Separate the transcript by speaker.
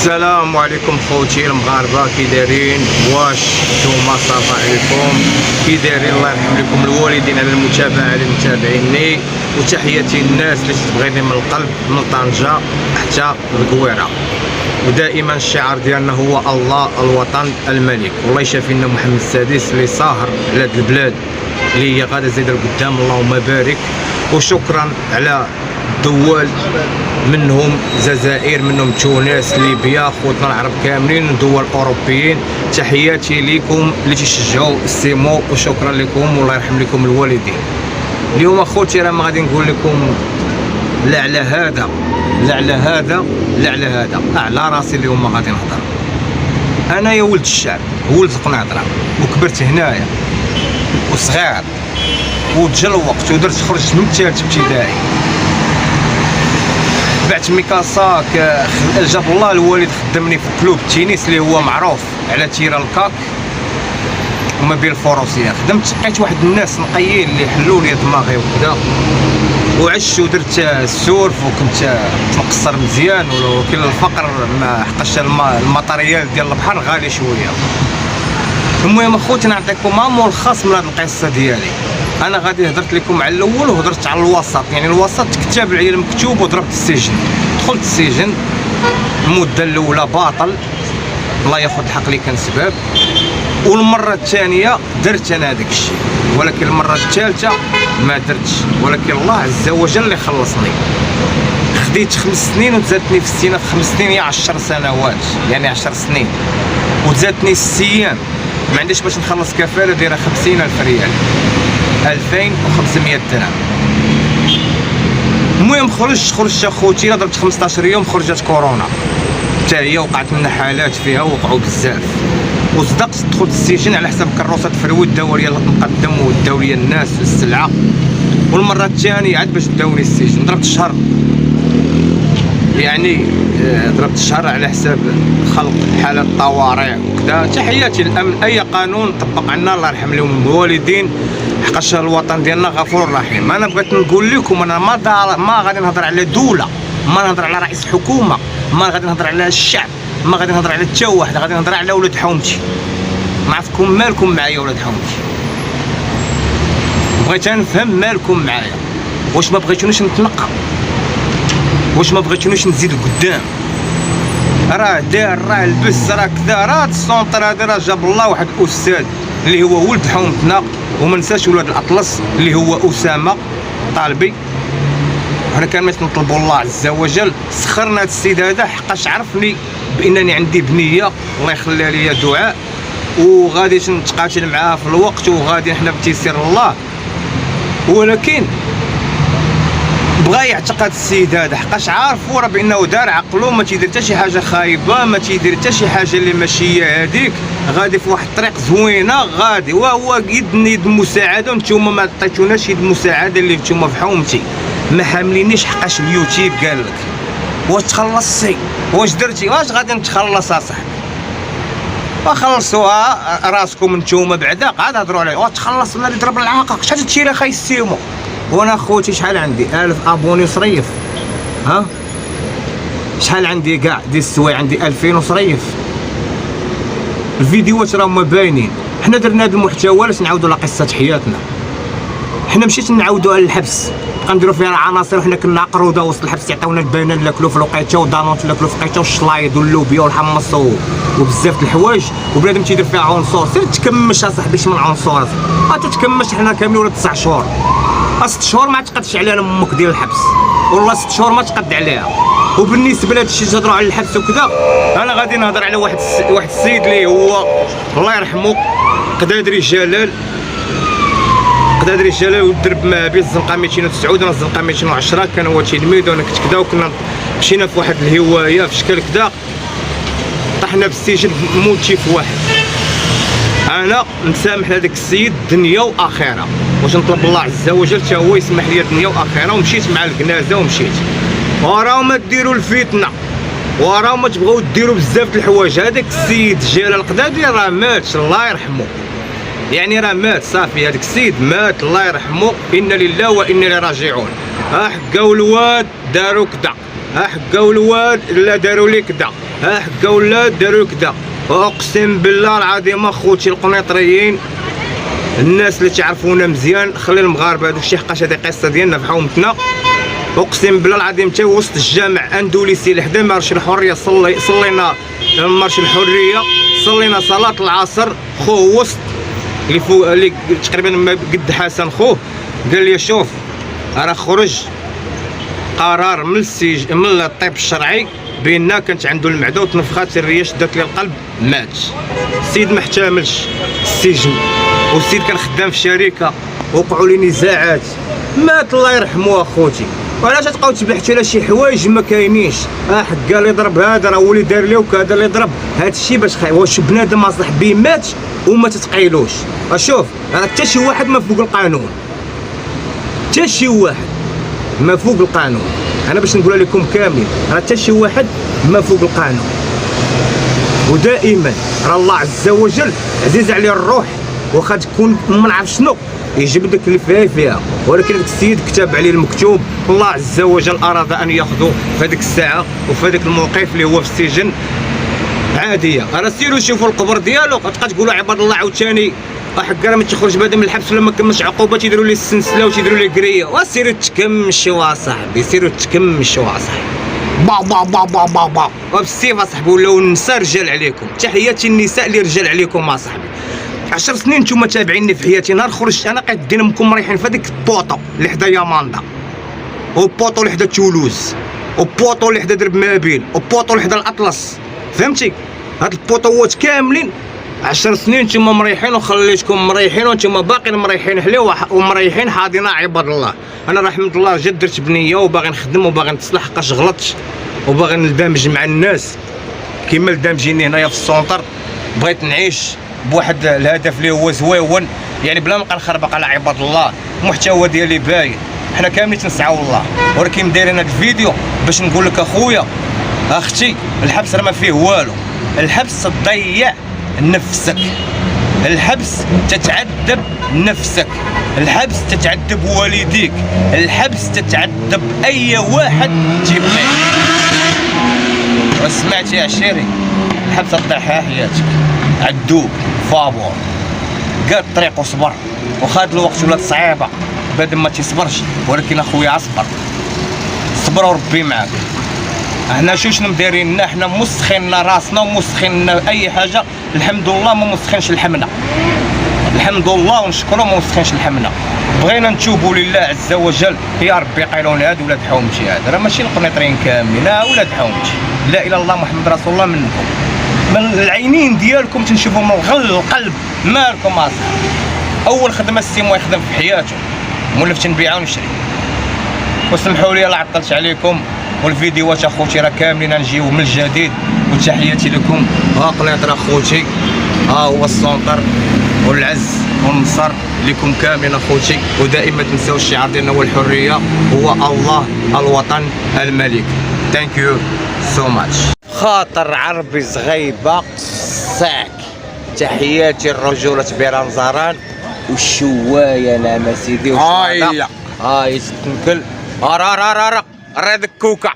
Speaker 1: السلام عليكم خوتي المغاربه، كي دايرين؟ واش نتوما صافا عليكم؟ كي دايرين؟ الله يرحم لكم الوالدين على المتابعه، على متابعيني، وتحياتي للناس اللي تبغيني من القلب، من طنجه حتى القويره. ودائما الشعار ديالنا هو الله الوطن الملك، والله يشافي لنا محمد السادس اللي صاهر على هاد البلاد اللي هي غادا زايده لقدام. اللهم بارك. وشكرا على دول، منهم الجزائر، منهم تونس، ليبيا، خوتنا العرب كاملين، دول اوروبيين. تحياتي لكم اللي تشجعوا السيمو، وشكرا لكم والله يرحم لكم الوالدين. اليوم اخوتي راه ما غادي نقول لكم لا على هذا لا على هذا لا على هذا، على راسي اليوم غادي نهضر. انا يا ولد الشعب، ولد القناطره، وكبرت هنايا وصغير، وجا الوقت خرجت من الثالث ابتدائي، بعت ميكاساك. جاب الله الوالد خدمني في كلوب التنس اللي هو معروف على تيرا الكاك وما بين الفروسيه. خدمت، لقيت واحد الناس نقيين اللي حلوا لي دماغي وكذا، وعشت ودرت السورف، وكنت نقصر مزيان، ولكن الفقر ما حقاش الماتريال ديال البحر غالي شويه. المهم اخوتي نعطيكم ملخص من هذه القصه ديالي. انا غادي هضرت لكم على الاول وهضرت على الوسط. يعني الوسط كتاب العيال مكتوب وضربت السجن، دخلت السجن. المده الاولى باطل، الله ياخذ الحق اللي كان سبب. والمره الثانيه درت انا هذاك الشيء، ولكن المره الثالثه ما درتش، ولكن الله عز وجل اللي خلصني. خديت 5 سنين وتزادتني في السنه، في 5 سنين هي 10 سنوات، يعني 10 سنين، وتزادتني 6 ايام. ما عنديش باش نخلص كفاله دايره 50,000 ريال، 2500 درهم. المهم خرجت اخوتي، ضربت 15 يوم، خرجت كورونا حتى هي وقعت لنا حالات فيها، وقعوا بزاف. وصدقت دخلت السجن على حساب كروسه فروي، الدوريه المقدم والدوريه الناس والسلعه. والمره الثانيه عاد باش داوني السجن ضربت شهر، يعني ضربت شهر على حساب خلق حالات طوارئ وكذا. تحياتي للامن، اي قانون طبق عنا الله يرحم لهم الوالدين، حقاش الوطن ديالنا غفور رحيم. انا بغيت نقول لكم، انا ما غادي نهضر على دوله، ما نهضر على رئيس حكومه، ما غادي نهضر على الشعب، ما غادي نهضر على حتى واحد، غادي نهضر على ولاد حومتي. ما عرفتكم مالكم معايا ولاد حومتي؟ بغيت نفهم مالكم معايا. واش ما بغيتونيش نتنقى؟ واش ما بغيتونيش نزيد قدام؟ راه دار، راه لبس، راه كذا، راه السونطر هذا راه جاب الله واحد الاستاذ اللي هو ولد حومتنا، وما نساش ولاد الاطلس اللي هو اسامه طالبي. حنا كان نطلبوا الله عز وجل سخرنا هذا السيد هذا، حقاش عرفني بانني عندي بنيه، الله يخليها لي دعاء، وغادي نتقاتل معاه في الوقت، وغادي حنا بتيسير الله. ولكن بغى يعتقد السيد هذا، حقاش عارف هو راه بانه دار عقلو، ما تيدير حتى شي حاجه خايبه، ما تيدير حتى شي حاجه اللي ماشي هذيك، غادي في واحد الطريق زوينه غادي، وهو يد مساعده، وانتوما ما عطيتوناش يد مساعده اللي نتوما في حومتي، ما حاملينيش. حقاش اليوتيوب قال لك واش تخلصتي، واش درتي، واش غادي نتخلص اصاحبي؟ وخلصوها راسكم نتوما بعدا، عاد هضروا عليه واش تخلص ولا يضرب العاقه. شحال تشري خاي السيمو؟ وانا خوتي شحال عندي 1000 ابوني صريف، ها شحال عندي كاع ديال السوايع، عندي 2000 وصريف. الفيديوهات راهما باينين. حنا درنا هذا المحتوى باش نعاودوا على قصه حياتنا. حنا مشيت نعاودوا على الحبس، غنديروا فيها عناصر. حنا كنا قروده وسط الحبس، يعطيونا البنان ناكلوا في الوقيته، ودانوت ناكلوا في الوقيته، والشلايض واللوبيا والحمص وبزاف د الحوايج، وبنادم تيدير فيها عنصر. سير تكمش اصاحبي، شي من عنصر تتكمش. حنا كاملين ولا 9 شهور، 6 شهور ما تعقدش علينا امك ديال الحبس، والله 6 شهور ما تقد عليها. وبالنسبه لهذا الشيء تهضروا على الحبس وكذا، انا غادي نهضر على واحد السيد اللي هو الله يرحمه قدادري جلال. قدادري جلال ودرب ما بين الزنقه 209 والزنقه 210، كان هو تلميذ وانا كنت كذا، وكنا مشينا في واحد الهوايه في شكل كذا، طحنا في السجن موتيف واحد. انا نسامح لهذاك السيد دنيا واخره، واش نطلب الله عز وجل حتى هو يسمح لي دنيا واخره. ومشيت مع الكنازه ومشيت، وراو ما ديروا الفتنه، وراو ما تبغوا ديروا بزاف د الحوايج. هذاك السيد جلال القدادري راه مات الله يرحمه، يعني راه مات صافي. هذاك السيد مات الله يرحمه، انا لله وانا اليه راجعون. حقاو الواد داروا كذا، حقاو الواد لا داروا لي كذا، ها حكا ولا داروا كدا. واقسم بالله العظيم اخوتي القنيطريين الناس اللي تعرفونا مزيان، خلي المغاربه هذوك شي حقاش هذه قصه ديالنا في حومتنا. اقسم بالله العظيم حتى وسط الجامع اندلسي لحدا مارش الحريه صلينا مارش الحريه، صلينا صلاه العصر. خوه وسط اللي فوق اللي تقريبا ما قد حسن خوه قال لي شوف راه خرج قرار من من الطب الشرعي بان كانت عنده المعده وتنفخات الريه شدت ليه القلب مات. السيد ما احتملش السجن، والسيد كان خدام في شركه وقعوا لي نزاعات مات الله يرحمه اخوتي. وعلاش تبقاو تبحثوا على شي حوايج ما كاينينش؟ حكا اللي ضرب هذا راه هو اللي دار ليه وكذا اللي ضرب هذا الشيء باش واش بنادم اصاحبي مات وما تتقيلوش. شوف راه حتى شي واحد ما فوق القانون، حتى شي واحد ما فوق القانون. انا باش نقول لكم كاملين راه حتى شي واحد ما فوق القانون. ودائما راه الله عز وجل عزيز عليه الروح، واخا تكون ما نعرف شنو يجيب داك اللي فيها، ولكن داك السيد كتب عليه المكتوب. الله عز وجل اراد ان ياخذه في هذيك الساعه وفي هذاك الموقف اللي هو في السجن عاديه. راه سيروا شوفوا القبر ديالو غتبقى تقولوا عباد الله عاوتاني حكا راه ما تخرج بعدا من الحبس ولا ما كملش عقوبه تيديروا ليه السلسله وتيديروا ليه قريه. وسيروا تكمشوا اصاحبي، سيروا تكمشوا اصاحبي. با با با با با با وبالسيف اصاحبي ولاو النساء رجال عليكم. تحياتي النساء اللي رجال عليكم اصاحبي. 10 سنين نتوما تابعيني في حياتي، نهار خرجت انا قاعد دينامكم مريحين في هذيك البوطو اللي حدا ياماندا، وبوطو اللي حدا تولوز، وبوطو اللي حدا درب مابيل، وبوطو اللي حدا الاطلس. فهمتي؟ هاد البوطوات كاملين 10 سنين نتوما مريحين وخليتكم مريحين وانتوما باقيين مريحين حليو ومريحين حاضرين عباد الله. انا رحمة الله جد درت بنيه وباغي نخدم وباغي نتصلح حقاش غلطت وباغي ندمج مع الناس كيما دامجيني هنايا في السونتر. بغيت نعيش بواحد الهدف اللي هو زويون، يعني بلا ما نبقى نخربق على عباد الله. المحتوى ديالي باين، حنا كاملين تنسعوا الله، ولكن دايرين هذا الفيديو باش نقول لك اخويا اختي الحبس راه ما فيه والو. الحبس تضيع نفسك، الحبس تتعذب نفسك، الحبس تتعذب والديك، الحبس تتعذب اي واحد تيبغيك. سمعتي يا عشيري؟ الحبس تضيع حياتك. عدوك فابور قاد الطريق وصبر، وخاد الوقت ولات صعيبه بعد ما تيصبرش، ولكن اخويا اصبر، صبر وربي معاك. احنا شنو دايرين؟ حنا مسخنا راسنا ومسخنا اي حاجه. الحمد لله ما مسخنش لحمنا، الحمد لله ونشكرو ما مسخنش لحمنا. بغينا نتوبوا لله عز وجل. يا ربي قيلون هاد ولاد حومتي، هذا راه ماشي القنيطريين كاملين، ولاد حومتي. لا اله الا الله محمد رسول الله منكم، من العينين ديالكم تنشوفوا من القلب. مالكم اصاحبي؟ اول خدمه السيمو يخدم في حياته، مولف نبيع ونشري. وسمحوا لي لا عطلت عليكم، والفيديوهات اخوتي راه كاملين نجيو من الجديد. وتحياتي لكم. قنيطره اخوتي، هو السونتر والعز والنصر لكم كاملين اخوتي. ودائما تنساو الشعار ديالنا هو الحريه، هو الله الوطن الملك. ثانك يو سو ماتش. خاطر عربي زغيبه ساك. تحياتي الرجوله بيران زهران والشوايه نعم سيدي. هاي تنكل راه ديك كوكا.